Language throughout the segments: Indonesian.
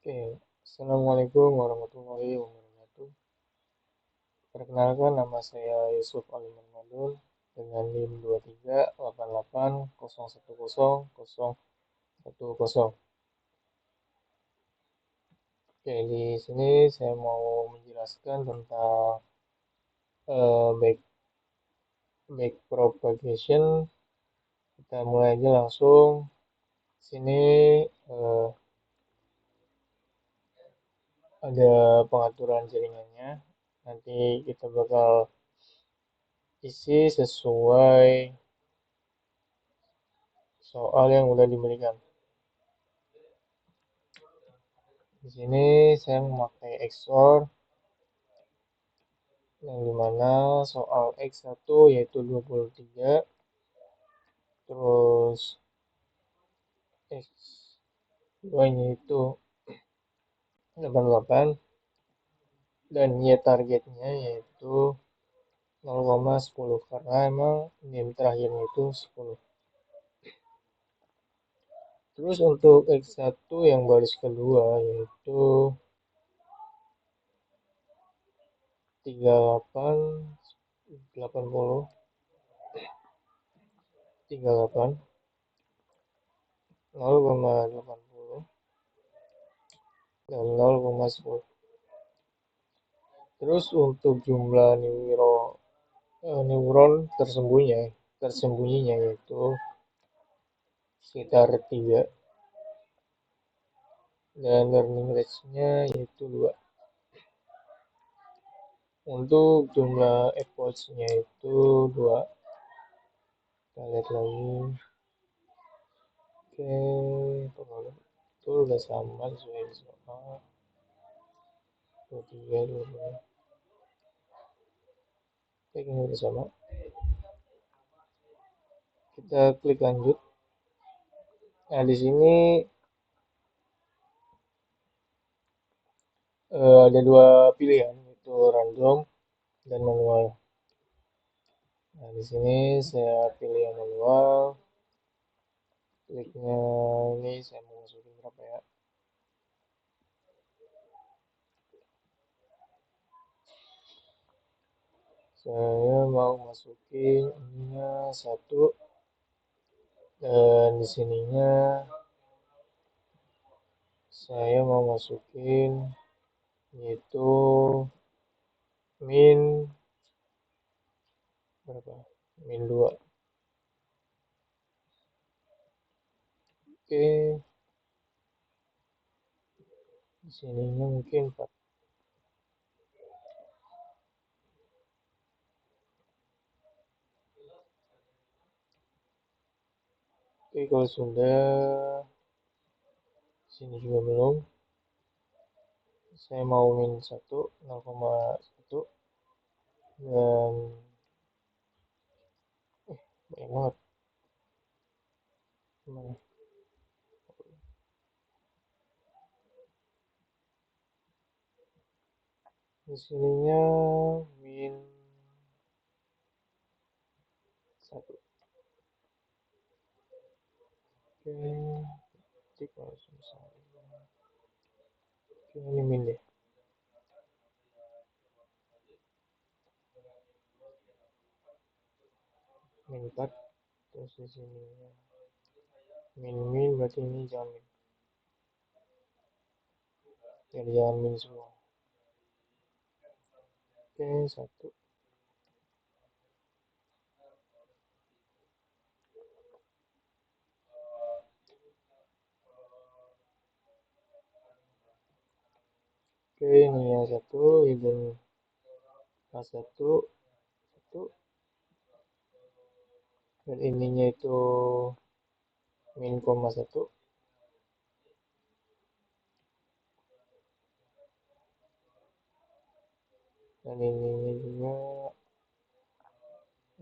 Oke, Assalamualaikum warahmatullahi wabarakatuh. Perkenalkan nama saya Yusuf Ali Madun dengan NIM 2388010010. Oke, di sini saya mau menjelaskan tentang back propagation. Kita mulai aja langsung. Sini eh, ada pengaturan jaringannya. Nanti kita bakal isi sesuai soal yang udah diberikan. Di sini saya memakai XOR yang dimana soal X1 yaitu 23, terus X2 yaitu 88, dan Y targetnya yaitu 0,10 karena emang NIM terakhirnya itu 10. Terus untuk X1 yang baris kedua yaitu 38, 38, 0,80 dan 0,10. Terus untuk jumlah neuron tersembunyinya yaitu sekitar 3 dan learning rate-nya yaitu 2. Untuk jumlah epoch-nya itu 2. Kita lihat lagi. Oke, itu udah sama sesuai soal 23, 22. Oke, ini udah sama. Kita klik lanjut. Nah, di sini ada dua pilihan, yaitu random dan manual. Nah, di sini saya pilih yang manual. Kliknya ini saya mau masukin berapa ya? Saya mau masukin ininya 1, dan di sininya saya mau masukin yaitu min berapa? Min 2. Oke, di sininya mungkin 4. Oke, kalau sudah, sini juga belum. Saya mau min 1, 0,1, dan banyak banget. Gimana? Di sininya min 1. Oke, ketik langsung saya. Oke, ini min deh. Min 4. Terus di sini min berarti ini jangan min. Jadi jangan min semua. Oke, 1. Oke, ini yang 1, hidden A1, 1, dan ininya itu min koma 1, dan ininya juga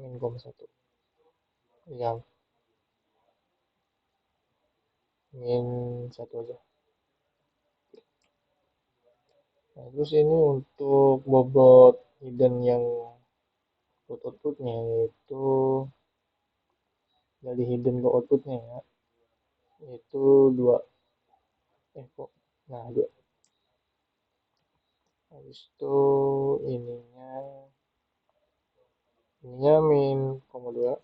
min koma 1, yang min 1 aja. Nah, terus ini untuk bobot hidden yang outputnya yaitu dari hidden ke outputnya ya, yaitu 2. Kok Nah, habis itu ininya min koma 2.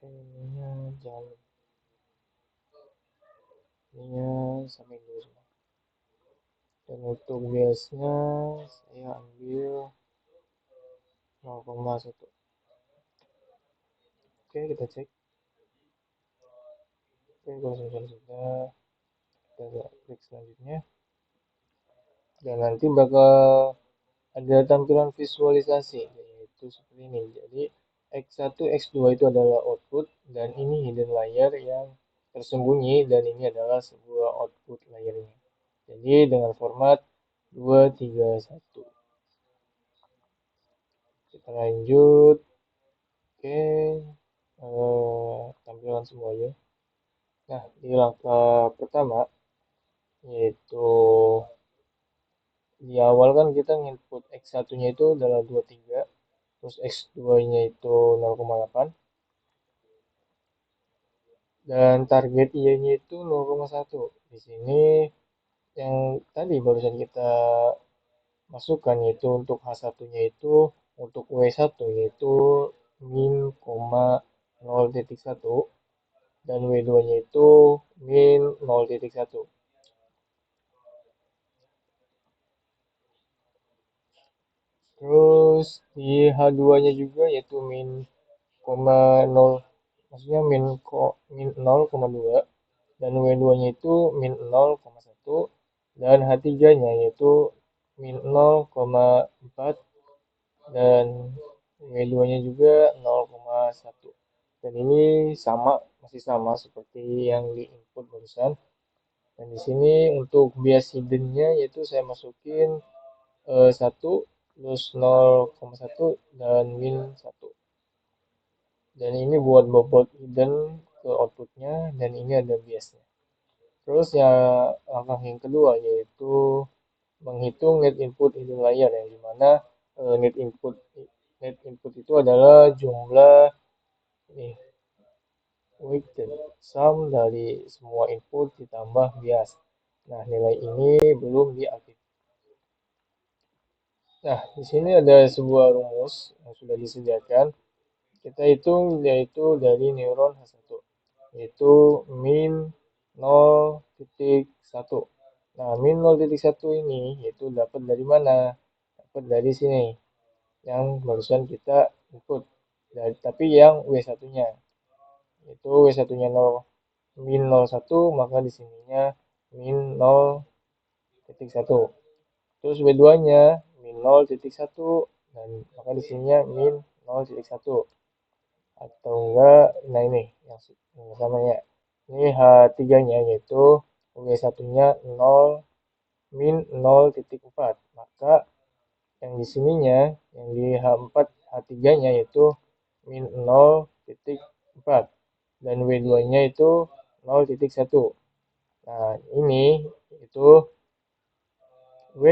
Ininya jangan, ininya sampai dulu semua. Dan untuk biasnya saya ambil 0,1. Oke, kita cek. Oke, kalau sudah, kita klik selanjutnya. Dan nanti bakal ada tampilan visualisasi, yaitu seperti ini. Jadi X1, X2 itu adalah output, dan ini hidden layer yang tersembunyi, dan ini adalah sebuah output layernya. Jadi dengan format 231. Kita lanjut. Oke, tampilan semua ya. Nah, di langkah pertama, yaitu di awal kan kita input X1-nya itu adalah 23, terus X2-nya itu 0,8, dan target Y-nya itu 0,1. Di sini yang tadi barusan kita masukkan, yaitu untuk H1-nya itu untuk W1 yaitu min, 0,1, dan W2-nya itu min 0,1. Terus di H2-nya juga yaitu min, 0, maksudnya min 0,2, dan W2-nya itu min 0,1, dan H3-nya yaitu min 0,4, dan W2-nya juga 0,1. Dan ini masih sama seperti yang di input barusan. Dan di sini untuk bias hidden-nya yaitu saya masukin 1, plus 0,1, dan min 1. Dan ini buat bobot hidden ke outputnya, dan ini ada biasnya. Terus ya langkah yang kedua yaitu menghitung net input hidden layer, yang dimana net input itu adalah jumlah nih weighted sum dari semua input ditambah bias. Nah, nilai ini belum diaktifkan. Nah, di sini ada sebuah rumus yang sudah disediakan. Kita hitung yaitu dari neuron H1, yaitu min 0,1. Nah, min 0,1 ini yaitu dapat dari mana? Dapat dari sini, yang barusan kita input. Tapi yang W1-nya, yaitu W1-nya 0, min 0,1, maka di sininya min 0,1. Terus W2-nya min 0,1, dan maka di sininya min 0,1. Atau enggak, nah ini yang samanya. Ini H3-nya yaitu W1-nya 0, min 0,4. Maka yang di sininya, yang di H4, H3-nya yaitu min 0,4, dan W2-nya itu 0,1. Nah, ini itu W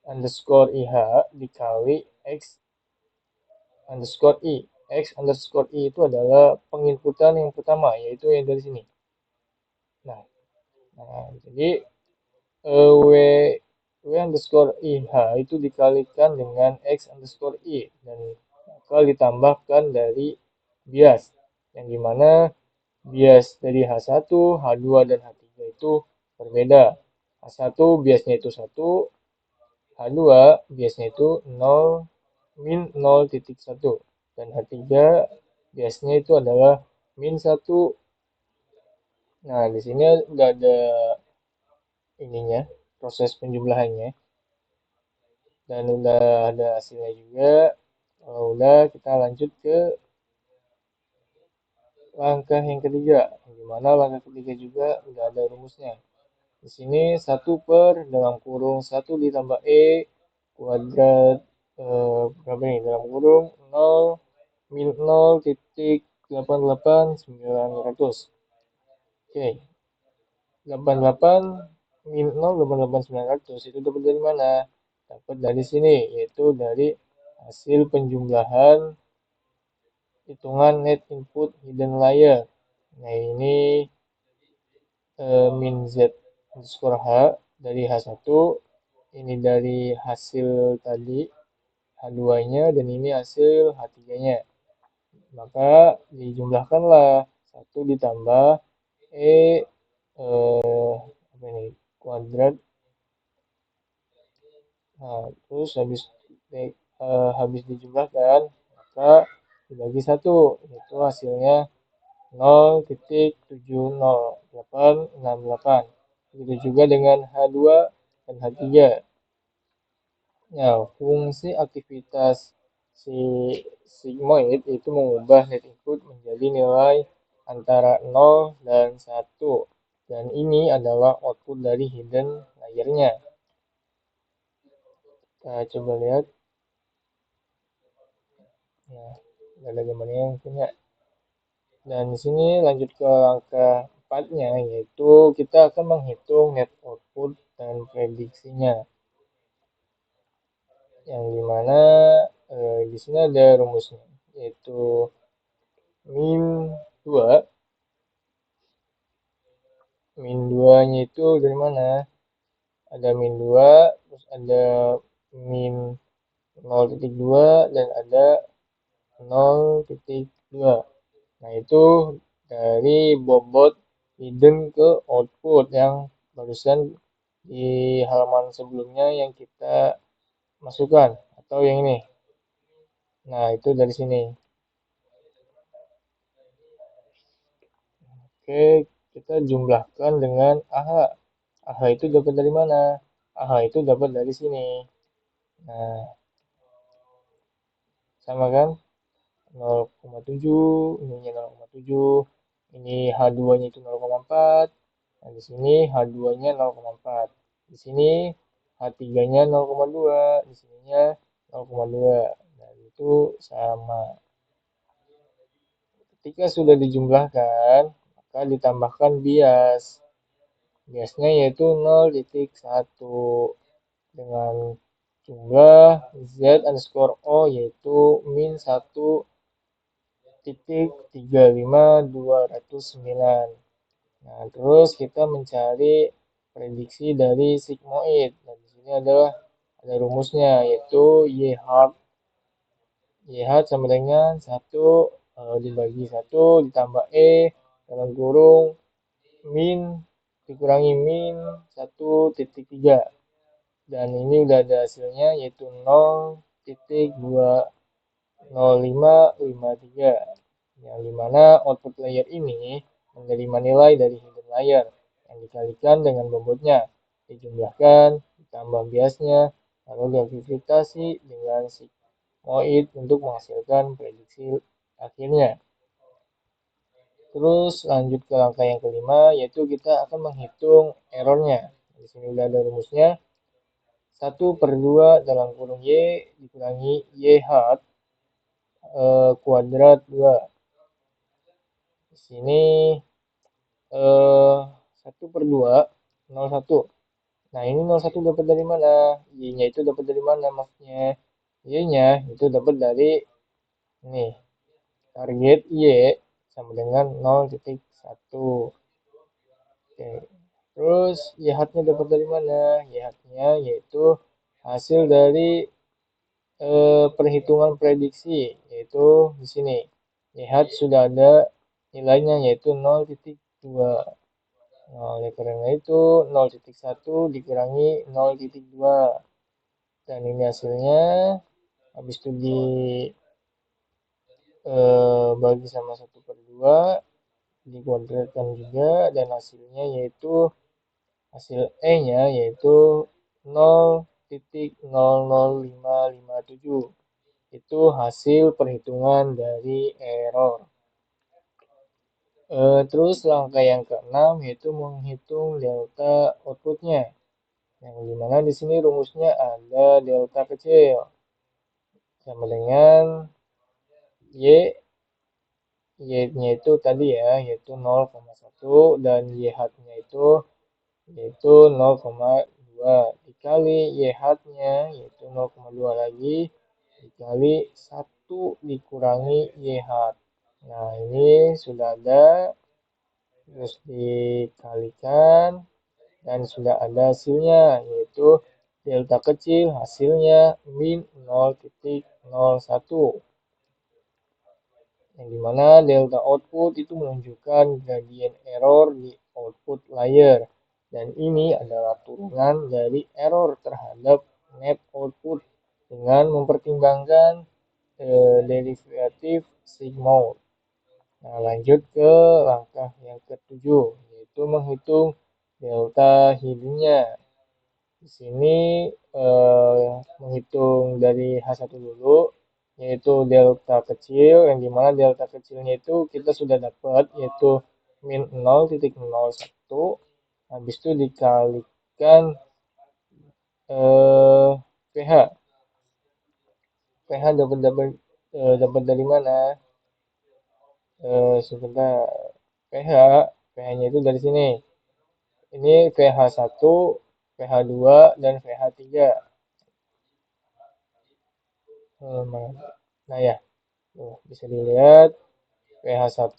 underscore IH dikali X underscore I. X underscore I itu adalah penginputan yang pertama, yaitu yang dari sini. Nah, jadi W underscore IH itu dikalikan dengan X underscore I, dan bakal ditambahkan dari bias, yang dimana bias dari H1, H2, dan H3 itu berbeda. H1 biasnya itu 1, H2 biasnya itu 0, min 0,1, dan H3 biasnya itu adalah min 1. Nah, di sini udah ada ininya, proses penjumlahannya, dan udah ada hasilnya juga. Kalau udah, kita lanjut ke langkah yang ketiga, gimana langkah ketiga juga udah ada rumusnya. Di sini 1 per dalam kurung 1 ditambah E kuadrat berapa nih, dalam kurung 0 min 0,88900. Oke, 88 min 0,88900 itu dapat dari mana? Dapat dari sini, yaitu dari hasil penjumlahan hitungan net input hidden layer. Nah, ini min Z underscore H dari H1, ini dari hasil tadi H2-nya, dan ini hasil H3-nya. Maka dijumlahkanlah 1 ditambah E apa ini, kuadrat. Nah, terus habis dijumlahkan, maka dibagi 1, itu hasilnya 0,700868. Begitu juga dengan H2 dan H3. Nah, fungsi aktivitas si sigmoid itu mengubah net input menjadi nilai antara 0 dan 1. Dan ini adalah output dari hidden layer-nya. Kita coba lihat. Nah, ada gambarnya mungkin ya. Dan di sini lanjut ke langkah 4-nya, yaitu kita akan menghitung net output dan prediksinya. Yang dimana di sini ada rumusnya, yaitu min 2. Min 2-nya itu dari mana? Ada min 2, terus ada min 0,2 dan ada 0,2. Nah, itu dari bobot hidden ke output yang barusan di halaman sebelumnya yang kita masukkan, atau yang ini. Nah, itu dari sini. Oke, kita jumlahkan dengan AH. AH itu dapat dari mana? AH itu dapat dari sini. Nah, sama kan? 0,7, ininya 0,7, ini H2-nya itu 0,4. Nah, di sini H2-nya 0,4. Di sini H3-nya 0,2, di sininya 0,2. Nah, itu sama. Ketika sudah dijumlahkan, maka ditambahkan bias. Biasnya yaitu 0,1 dengan jumlah Z underscore O yaitu min 1,35209. Nah, terus kita mencari prediksi dari sigmoid. Nah, di sini ada rumusnya, yaitu YH sama dengan 1 dibagi 1 ditambah E dalam kurung min dikurangi min 1,3. Dan ini udah ada hasilnya, yaitu 0,20553, yang dimana output layer ini menerima nilai dari hidden layer yang dikalikan dengan bobotnya, dijumlahkan, ditambah biasnya, lalu diaktifasi dengan sigmoid untuk menghasilkan prediksi akhirnya. Terus lanjut ke langkah yang kelima, yaitu kita akan menghitung errornya. Di sini udah ada rumusnya, 1/2 dalam kurung Y dikurangi YH kuadrat 2. Di sini 1/2 01. Nah, ini 01 dapat dari mana? Y-nya itu dapat dari mana maksudnya? Y-nya itu dapat dari ini. Target Y sama dengan 0,1. Oke. Terus YH-nya dapat dari mana? YH-nya yaitu hasil dari perhitungan prediksi, yaitu di sini. Lihat sudah ada nilainya, yaitu 0,2. Nah, oleh karena itu 0,1 dikurangi 0,2. Dan ini hasilnya, habis itu dibagi sama 1/2, dikuadratkan juga, dan hasilnya yaitu hasil E-nya yaitu 0,00557. Itu hasil perhitungan dari error. Terus langkah yang keenam yaitu menghitung delta outputnya, yang dimana di sini rumusnya ada delta kecil sama dengan y-nya itu tadi ya, yaitu 0,1, dan YH-nya itu yaitu 0,2 dikali YH-nya yaitu 0,2 lagi dikali 1 dikurangi YH. Nah, ini sudah ada terus dikalikan, dan sudah ada hasilnya, yaitu delta kecil hasilnya min 0,01, yang dimana delta output itu menunjukkan gradient error di output layer, dan ini adalah turunan dari error terhadap net output dengan mempertimbangkan derivatif sigmoid. Nah, lanjut ke langkah yang ketujuh, yaitu menghitung delta hiddennya. Di sini menghitung dari H1 dulu, yaitu delta kecil, yang dimana delta kecilnya itu kita sudah dapat, yaitu min 0,01, habis itu dikalikan pH. pH dapat dari mana? Sebentar. pH, pH-nya itu dari sini. Ini pH1, pH2, dan pH3. Nah ya, bisa dilihat pH1,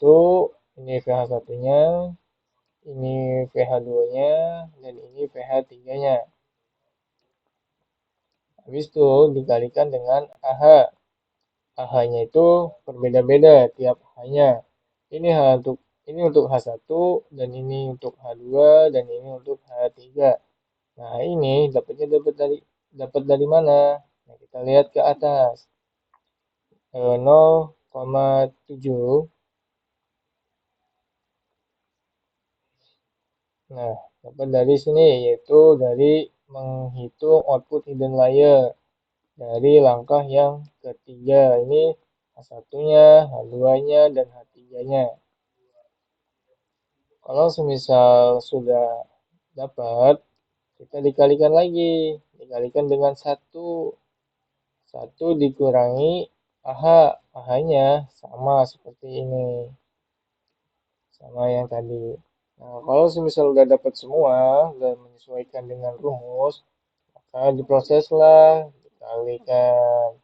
ini pH1-nya, ini pH2-nya, dan ini pH3-nya. Habis itu dikalikan dengan AH. AH-nya itu berbeda-beda tiap H-nya. Ini untuk H1, dan ini untuk H2, dan ini untuk H3. Nah, ini dapat dari mana? Nah, kita lihat ke atas. 0,7. Nah, dapat dari sini, yaitu dari menghitung output hidden layer dari langkah yang ketiga. Ini H1-nya, H2-nya, dan H3-nya. Kalau semisal sudah dapat, kita dikalikan lagi. Dikalikan dengan 1. 1 dikurangi AH. AH-nya sama seperti ini. Sama yang tadi. Nah, kalau semisal udah dapat semua dan menyesuaikan dengan rumus, maka diproseslah, dikalikan.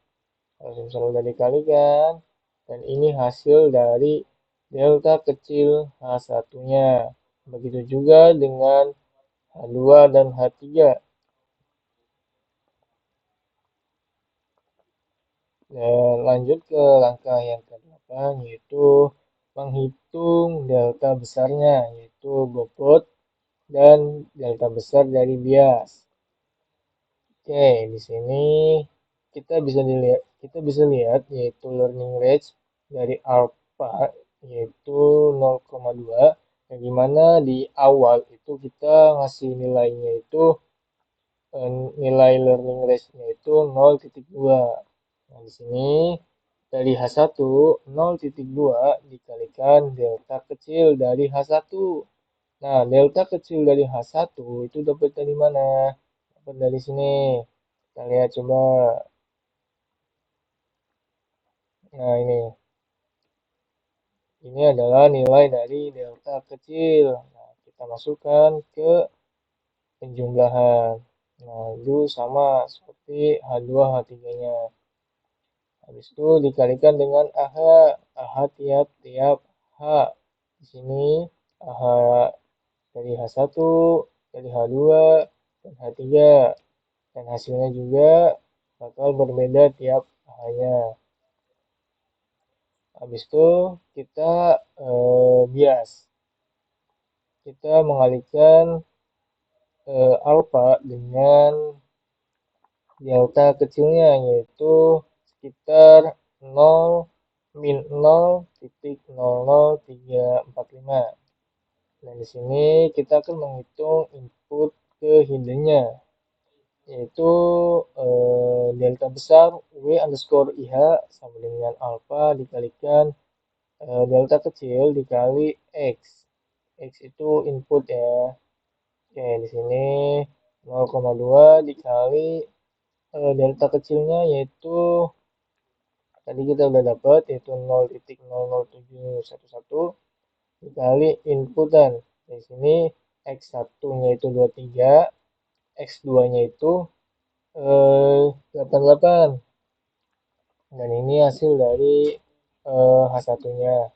Kalau semisal udah dikalikan, dan ini hasil dari delta kecil H1-nya. Begitu juga dengan H2 dan H3. Dan lanjut ke langkah yang ke-8, yaitu menghitung delta besarnya, yaitu bobot dan delta besar dari bias. Oke, di sini kita bisa lihat yaitu learning rate dari alpha, yaitu 0,2, yang dimana di awal itu kita ngasih nilainya itu nilai learning rate-nya itu 0,2. Nah, di sini dari H1 0,2 dikalikan delta kecil dari H1. Nah, delta kecil dari H1 itu dapat dari mana? Dapat dari sini. Kita lihat coba. Nah, ini adalah nilai dari delta kecil. Nah, kita masukkan ke penjumlahan. Nah, itu sama seperti H2, H3-nya. Habis itu dikalikan dengan AH. AH tiap-tiap H. Di sini AH dari H1, dari H2, dan H3. Dan hasilnya juga bakal berbeda tiap H-nya. Habis itu kita bias. Kita mengalihkan alfa dengan delta kecilnya, yaitu sekitar 0 min 0,00345. Dan di sini kita akan menghitung input ke hiddennya, yaitu delta besar W underscore IH sama dengan alpha dikalikan delta kecil dikali X. X itu input ya. Oke, di sini 0,2 dikali delta kecilnya, yaitu tadi kita udah dapat, yaitu 0,00711 dikali inputan. Di sini X1-nya itu 23, X2-nya itu 88. Dan ini hasil dari H1-nya.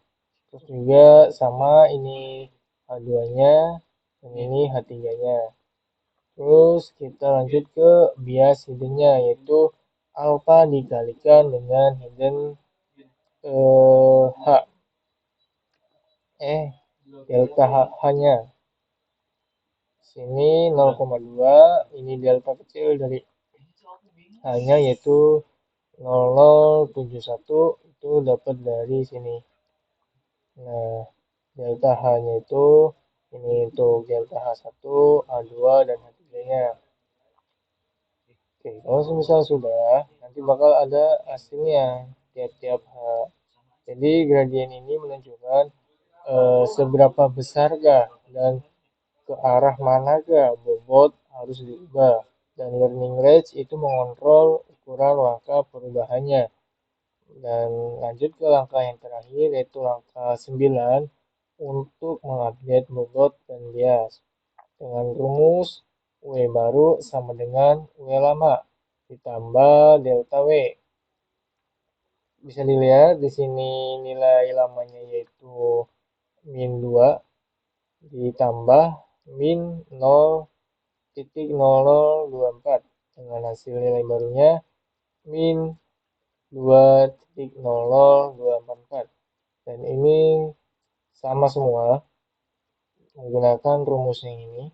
Terus juga sama ini H2-nya, dan ini H3-nya. Terus kita lanjut ke bias hiddennya, yaitu alfa dikalikan dengan hidden H, delta H-nya. Sini 0,2, ini delta kecil dari H-nya yaitu 0071, itu dapat dari sini. Nah, delta H-nya itu ini untuk delta H1, H2, dan H3-nya. Oke, kalau misal sudah, nanti bakal ada hasilnya tiap-tiap H. Jadi gradien ini menunjukkan seberapa besarkah dan ke arah manakah bobot harus diubah. Dan learning range itu mengontrol ukuran langkah perubahannya. Dan lanjut ke langkah yang terakhir, yaitu langkah 9 untuk mengupdate bobot dan bias. Dengan rumus W baru sama dengan W lama ditambah delta W. Bisa dilihat di sini nilai lamanya yaitu min 2 ditambah min 0,0024 dengan hasil nilai barunya min 2,00244, dan ini sama semua menggunakan rumus yang ini.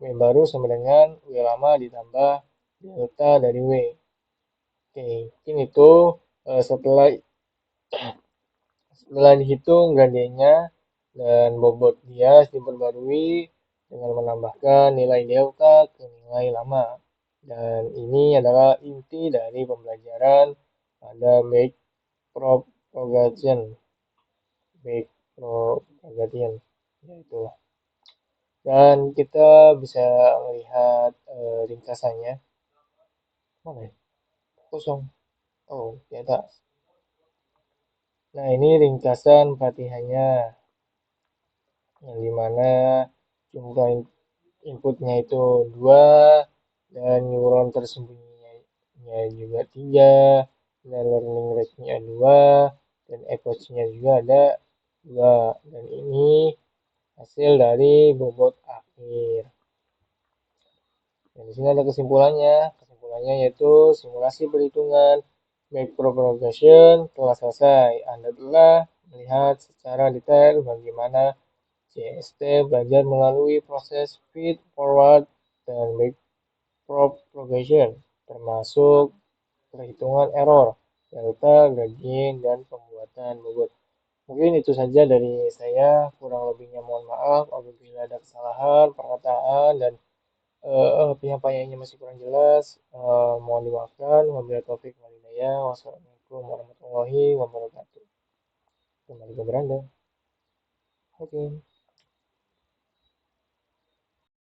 W baru sama dengan W lama ditambah delta dari W. Oke, mungkin itu setelah dihitung gradiennya dan bobot bias diperbarui dengan menambahkan nilai delta ke nilai lama. Dan ini adalah inti dari pembelajaran pada backpropagation. Yaitu. Dan kita bisa melihat ringkasannya. Mana ya? Kosong. Oh, di atas. Nah, ini ringkasan Fatihahnya, yang dimana jumlah inputnya itu 2, dan neuron tersembunyinya juga 3, dan learning rate-nya 2, dan epoch-nya juga ada 2, dan ini hasil dari bobot akhir. Dan di sini ada kesimpulannya. Kesimpulannya yaitu simulasi perhitungan backpropagation telah selesai. Anda telah melihat secara detail bagaimana CST belajar melalui proses feed forward dan backpropagation, termasuk perhitungan error, delta, gradient, dan pembuatan bobot. Mungkin itu saja dari saya. Kurang lebihnya mohon maaf apabila ada kesalahan perkataan dan penyampaiannya masih kurang jelas. Mohon dimaafkan. Wabillahi taufiq wal hidayah. Wassalamualaikum warahmatullahi wabarakatuh. Kembali ke beranda. Oke.